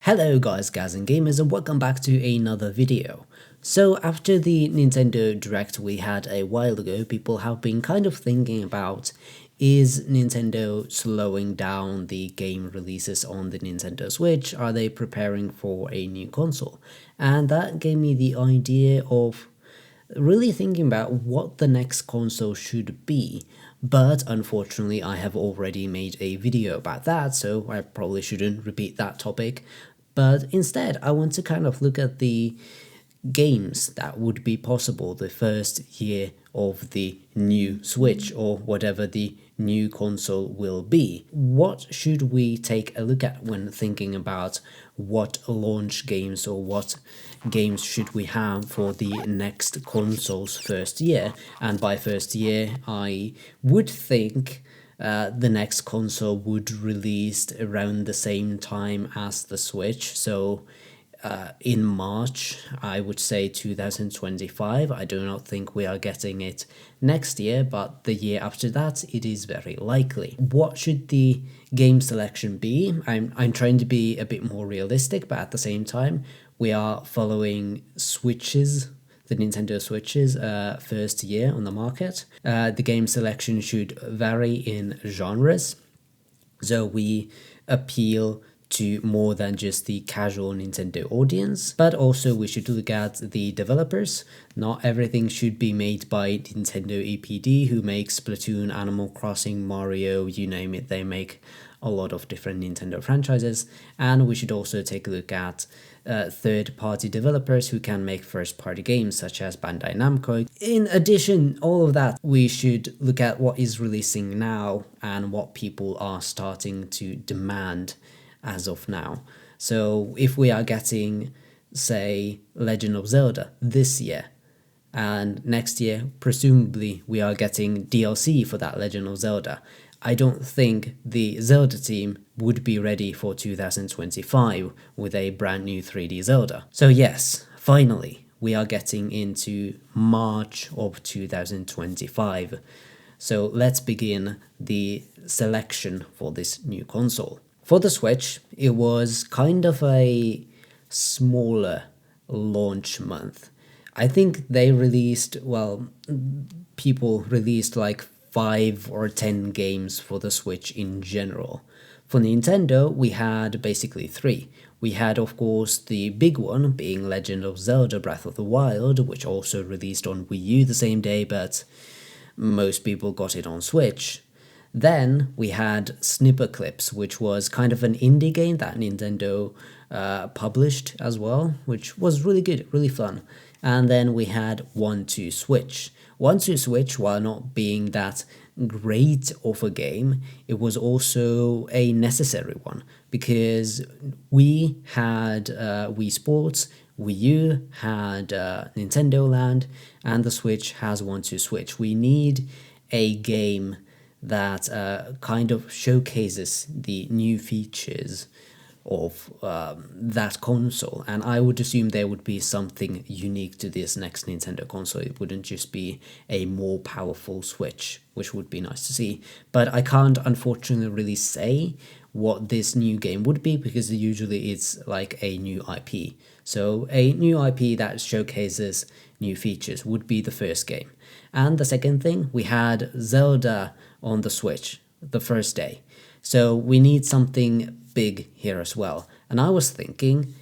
Hello guys, guys and gamers, and welcome back to another video. So after the Nintendo Direct we had a while ago, people have been kind of thinking about, is Nintendo slowing down the game releases on the Nintendo Switch? Are they preparing for a new console? And that gave me the idea of really thinking about what the next console should be. But unfortunately I have already made a video about that, so I probably shouldn't repeat that topic. But instead I want to kind of look at the games that would be possible the first year of the new Switch or whatever the new console will be. What should we take a look at when thinking about what launch games or what games should we have for the next console's first year? And by first year, I would think the next console would release around the same time as the Switch. So in March, I would say 2025. I do not think we are getting it next year, but the year after that, it is very likely. What should the game selection be? I'm trying to be a bit more realistic, but at the same time, we are following Switches, the Nintendo Switch's first year on the market. The game selection should vary in genres, so we appeal to more than just the casual Nintendo audience, but also we should look at the developers. Not everything should be made by Nintendo EPD, who makes Splatoon, Animal Crossing, Mario, you name it, they make a lot of different Nintendo franchises. And we should also take a look at third-party developers who can make first-party games, such as Bandai Namco. In addition, all of that, we should look at what is releasing now and what people are starting to demand as of now. So if we are getting, say, Legend of Zelda this year, and next year presumably we are getting DLC for that Legend of Zelda, I don't think the Zelda team would be ready for 2025 with a brand new 3D Zelda. So yes, finally we are getting into March of 2025. So let's begin the selection for this new console. For the Switch, it was kind of a smaller launch month. I think they released, well, people released like 5 or 10 games for the Switch in general. For Nintendo, we had basically 3. We had, of course, the big one being Legend of Zelda Breath of the Wild, which also released on Wii U the same day, but most people got it on Switch. Then we had Snipperclips, which was kind of an indie game that Nintendo published as well, which was really good, really fun. And then we had 1-2-Switch. 1-2-Switch, while not being that great of a game, it was also a necessary one, because we had Wii Sports, Wii U had Nintendo Land, and the Switch has 1-2-Switch. We need a game that kind of showcases the new features of that console, and I would assume there would be something unique to this next Nintendo console. It wouldn't just be a more powerful Switch, which would be nice to see, but I can't unfortunately really say what this new game would be, because usually it's like a new IP. So a new IP that showcases new features would be the first game. And the second thing, we had Zelda on the Switch the first day. So we need something big here as well. And I was thinking,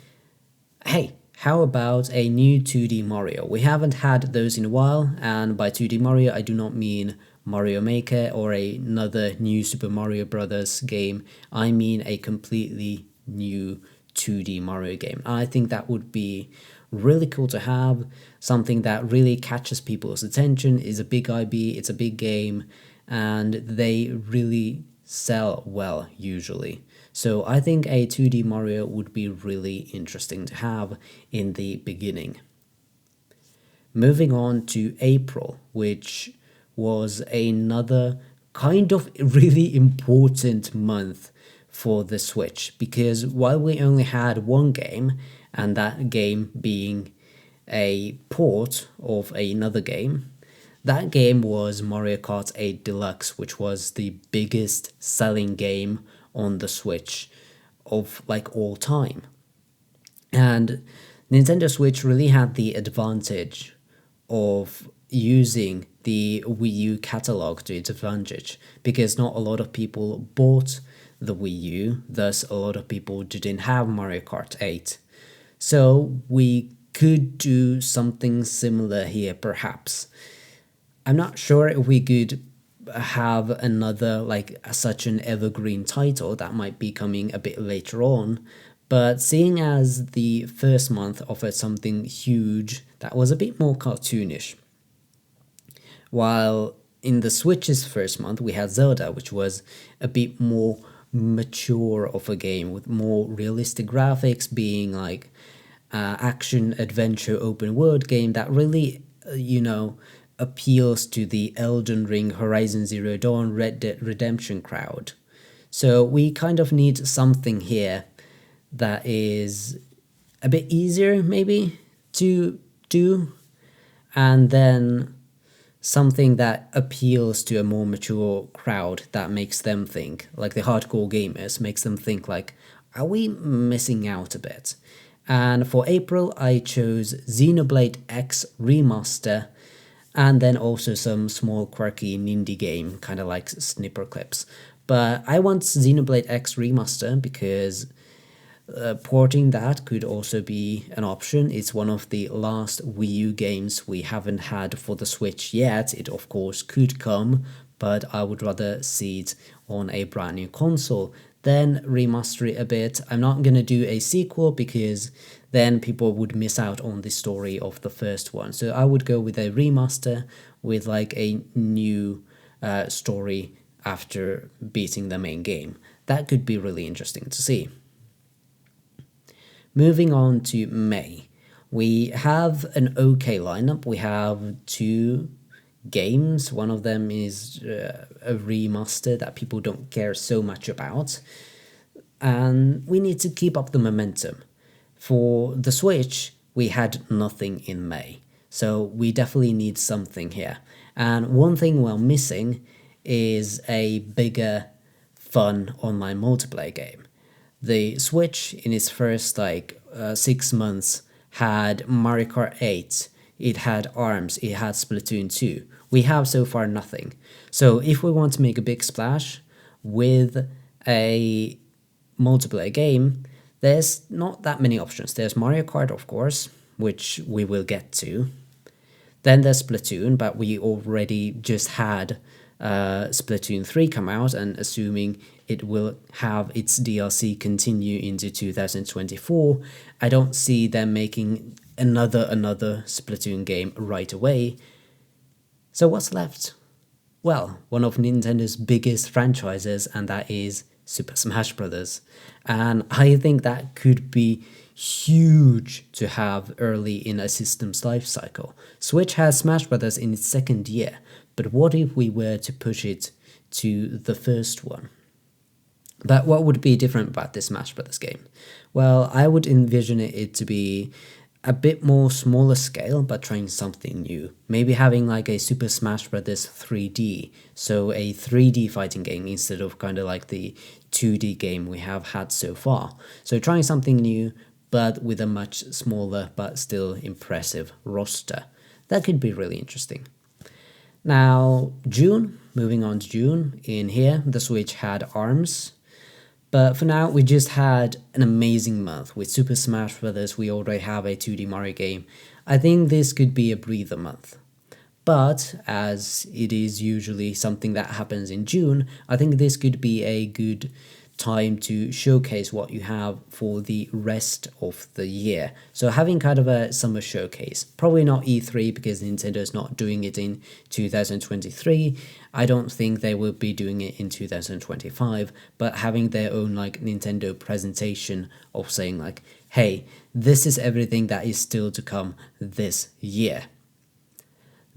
hey, how about a new 2D Mario? We haven't had those in a while, and by 2D Mario I do not mean Mario Maker or another new Super Mario Brothers game. I mean a completely new 2D Mario game. I think that would be really cool to have, something that really catches people's attention, is a big IP, it's a big game, and they really sell well usually. So I think a 2D Mario would be really interesting to have in the beginning. Moving on to April, which was another kind of really important month for the Switch, because while we only had one game, and that game being a port of another game, that game was Mario Kart 8 Deluxe, which was the biggest selling game on the Switch of like all time. And Nintendo Switch really had the advantage of using the Wii U catalog to its advantage because not a lot of people bought the Wii U, thus, a lot of people didn't have Mario Kart 8. So, we could do something similar here, perhaps. I'm not sure if we could have another like such an evergreen title that might be coming a bit later on, but seeing as the first month offered something huge that was a bit more cartoonish, while in the Switch's first month we had Zelda, which was a bit more mature of a game with more realistic graphics, being like action adventure open world game that really appeals to the Elden Ring, Horizon Zero Dawn, Red Dead Redemption crowd. So we kind of need something here that is a bit easier maybe to do, and then something that appeals to a more mature crowd that makes them think, like the hardcore gamers, makes them think like, are we missing out a bit? And for April, I chose Xenoblade X Remaster, and then also some small quirky indie game, kind of like snipper clips. But I want Xenoblade X Remaster because porting that could also be an option. It's one of the last Wii U games we haven't had for the Switch yet. It of course could come, but I would rather see it on a brand new console. Then remaster it a bit. I'm not gonna do a sequel because then people would miss out on the story of the first one. So I would go with a remaster with like a new story after beating the main game. That could be really interesting to see. Moving on to May, we have an okay lineup. We have two games. One of them is a remaster that people don't care so much about, and we need to keep up the momentum. For the Switch, we had nothing in May, so we definitely need something here. And one thing we're missing is a bigger, fun online multiplayer game. The Switch in its first 6 months had Mario Kart 8, it had ARMS, it had Splatoon 2. We have so far nothing. So if we want to make a big splash with a multiplayer game, there's not that many options. There's Mario Kart, of course, which we will get to. Then there's Splatoon, but we already just had Splatoon 3 come out, and assuming it will have its DLC continue into 2024, I don't see them making another Splatoon game right away. So what's left? Well, one of Nintendo's biggest franchises, and that is Super Smash Bros. And I think that could be huge to have early in a system's life cycle. Switch has Smash Bros. In its second year, but what if we were to push it to the first one? But what would be different about this Smash Bros. Game? Well, I would envision it to be a bit more smaller scale, but trying something new. Maybe having like a Super Smash Bros. 3D, so a 3D fighting game instead of kind of like the 2D game we have had so far. So trying something new, but with a much smaller but still impressive roster. That could be really interesting. Now, June, moving on to June, in here, the Switch had ARMS. But for now, we just had an amazing month. With Super Smash Bros., we already have a 2D Mario game. I think this could be a breather month. But, as it is usually something that happens in June, I think this could be a good time to showcase what you have for the rest of the year. So having kind of a summer showcase. Probably not E3 because Nintendo's not doing it in 2023. I don't think they will be doing it in 2025, but having their own like Nintendo presentation of saying like, hey, this is everything that is still to come this year.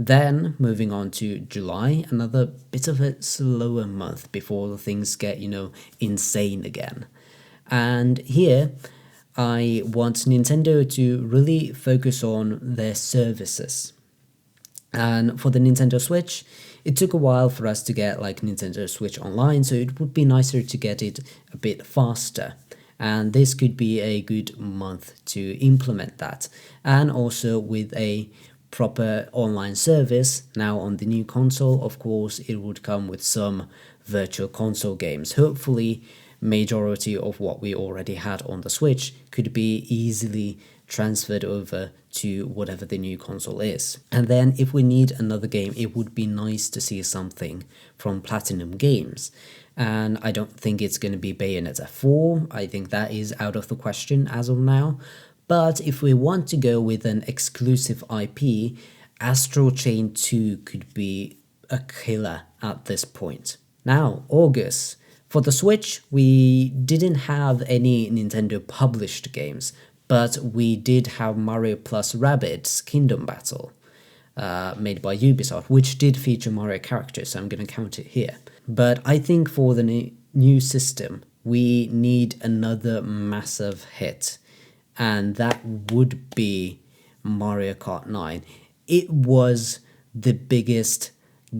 Then, moving on to July, another bit of a slower month before things get, insane again. And here, I want Nintendo to really focus on their services. And for the Nintendo Switch, it took a while for us to get like Nintendo Switch Online, so it would be nicer to get it a bit faster. and this could be a good month to implement that. And also with a proper online service now on the new console, of course it would come with some virtual console games. Hopefully majority of what we already had on the Switch could be easily transferred over to whatever the new console is. And then if we need another game, it would be nice to see something from Platinum Games. And I don't think it's going to be Bayonetta 4. I think that is out of the question as of now. But if we want to go with an exclusive IP, Astral Chain 2 could be a killer at this point. Now, August. For the Switch, we didn't have any Nintendo published games, but we did have Mario plus Rabbids Kingdom Battle, made by Ubisoft, which did feature Mario characters, so I'm going to count it here. But I think for the new system, we need another massive hit, and that would be Mario Kart 9. It was the biggest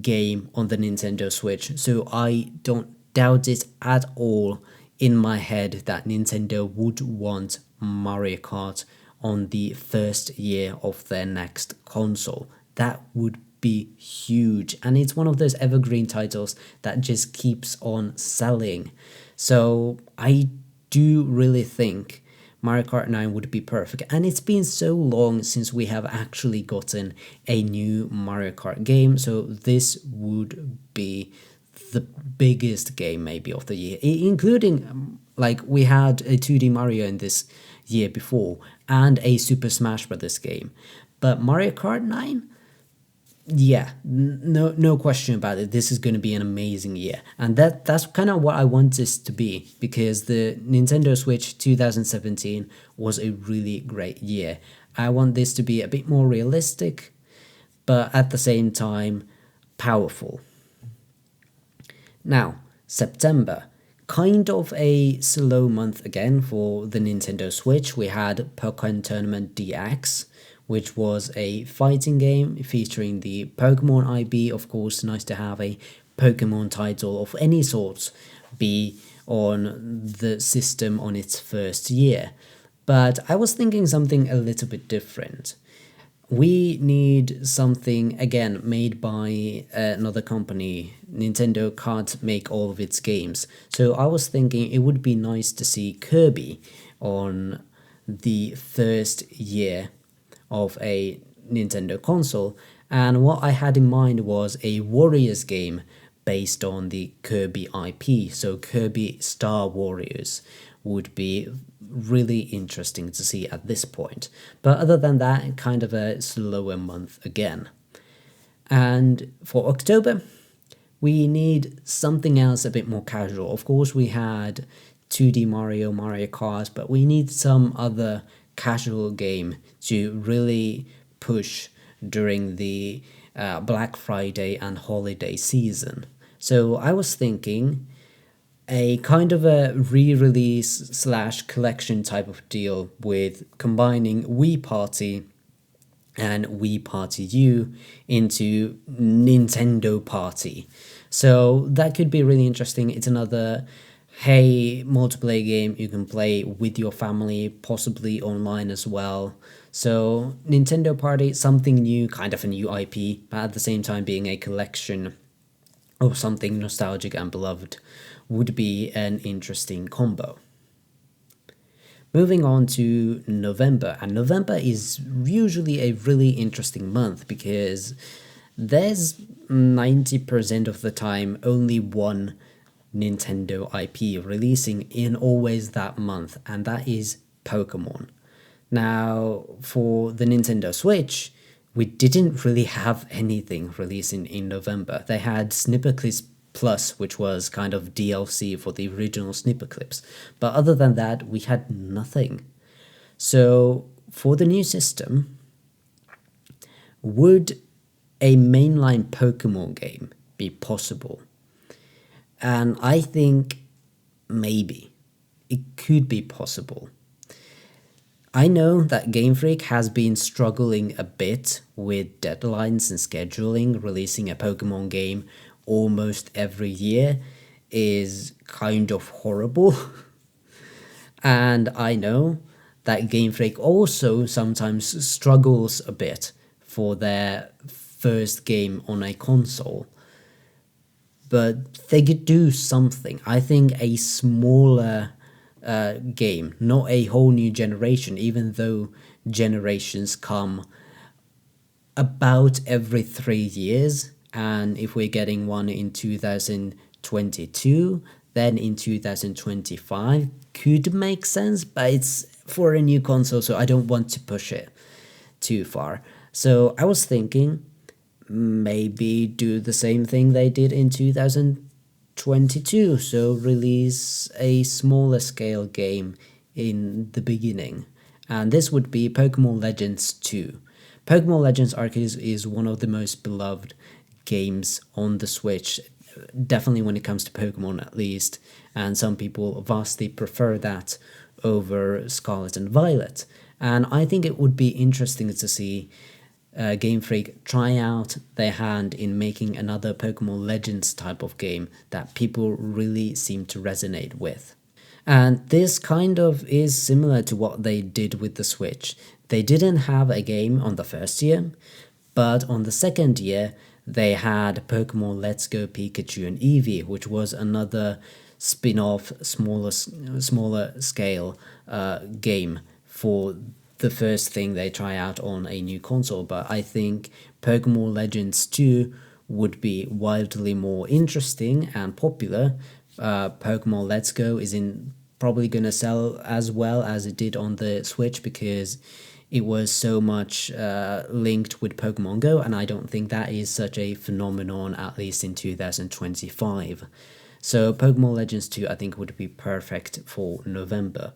game on the Nintendo Switch, so I don't doubt it at all in my head that Nintendo would want Mario Kart on the first year of their next console. That would be huge, and it's one of those evergreen titles that just keeps on selling. So I do really think Mario Kart 9 would be perfect, and it's been so long since we have actually gotten a new Mario Kart game, so this would be the biggest game maybe of the year, including like we had a 2D Mario in this year before and a Super Smash Bros. Game. But Mario Kart 9, yeah, no question about it. This is going to be an amazing year, and that's kind of what I want this to be, because the Nintendo Switch 2017 was a really great year. I want this to be a bit more realistic, but at the same time powerful. Now, September, kind of a slow month again for the Nintendo Switch. We had Pokemon Tournament DX, which was a fighting game featuring the Pokemon IP. Of course, nice to have a Pokemon title of any sort be on the system on its first year. But I was thinking something a little bit different. We need something, again, made by another company. Nintendo can't make all of its games. So I was thinking it would be nice to see Kirby on the first year of a Nintendo console. And what I had in mind was a Warriors game based on the Kirby IP. So Kirby Star Warriors would be really interesting to see at this point. But other than that, kind of a slower month again. And for October, we need something else a bit more casual. Of course, we had 2D Mario, Mario Kart, but we need some other casual game to really push during the Black Friday and holiday season. So I was thinking a kind of a re-release / collection type of deal with combining Wii Party and Wii Party U into Nintendo Party. So that could be really interesting. It's another, hey, multiplayer game you can play with your family, possibly online as well. So Nintendo Party, something new, kind of a new IP, but at the same time being a collection of something nostalgic and beloved, would be an interesting combo. Moving on to November, and November is usually a really interesting month because there's 90% of the time only one Nintendo IP releasing in always that month, and that is Pokemon. Now, for the Nintendo Switch, we didn't really have anything releasing in November. They had Snipperclips Plus, which was kind of DLC for the original Snipperclips. But other than that, we had nothing. So, for the new system, would a mainline Pokemon game be possible? And I think maybe it could be possible. I know that Game Freak has been struggling a bit with deadlines and scheduling. Releasing a Pokemon game almost every year is kind of horrible. And I know that Game Freak also sometimes struggles a bit for their first game on a console, but they could do something. I think a smaller game, not a whole new generation, even though generations come about every 3 years. And if we're getting one in 2022, then in 2025 could make sense, but it's for a new console, so I don't want to push it too far. So I was thinking maybe do the same thing they did in 2022, so release a smaller scale game in the beginning. And this would be Pokemon Legends 2. Pokemon Legends Arceus is one of the most beloved games on the Switch, definitely when it comes to Pokemon at least, and some people vastly prefer that over Scarlet and Violet. And I think it would be interesting to see Game Freak try out their hand in making another Pokemon Legends type of game that people really seem to resonate with. And this kind of is similar to what they did with the Switch. They didn't have a game on the first year, but on the second year, they had Pokemon Let's Go Pikachu and Eevee, which was another spin-off, smaller scale game for the first thing they try out on a new console. But I think Pokemon Legends 2 would be wildly more interesting and popular. Pokemon Let's Go is probably gonna sell as well as it did on the Switch because it was so much linked with Pokemon Go, and I don't think that is such a phenomenon, at least in 2025. So Pokemon Legends 2 I think would be perfect for November.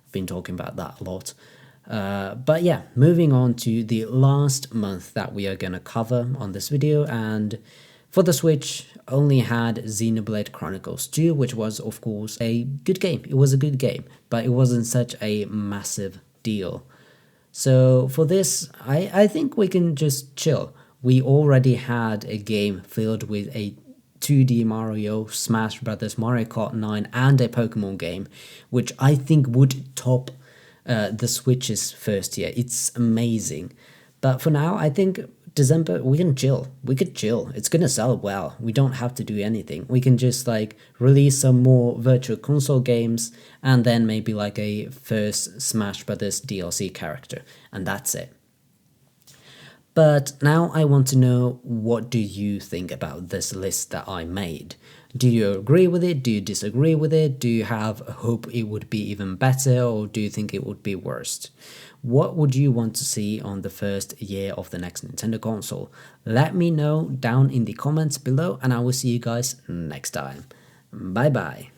I've been talking about that a lot. But yeah, moving on to the last month that we are gonna cover on this video, and for the Switch only had Xenoblade Chronicles 2, which was of course a good game. It was a good game, but it wasn't such a massive deal. So for this, I think we can just chill. We already had a game filled with a 2D Mario, Smash Brothers, Mario Kart 9, and a Pokemon game, which I think would top the Switch's first year. It's amazing. But for now, I think December, we can chill. We could chill. It's gonna sell well. We don't have to do anything. We can just like release some more virtual console games and then maybe like a first Smash Brothers DLC character. And that's it. But now I want to know, what do you think about this list that I made? Do you agree with it? Do you disagree with it? Do you have hope it would be even better, or do you think it would be worse? What would you want to see on the first year of the next Nintendo console? Let me know down in the comments below, and I will see you guys next time. Bye bye.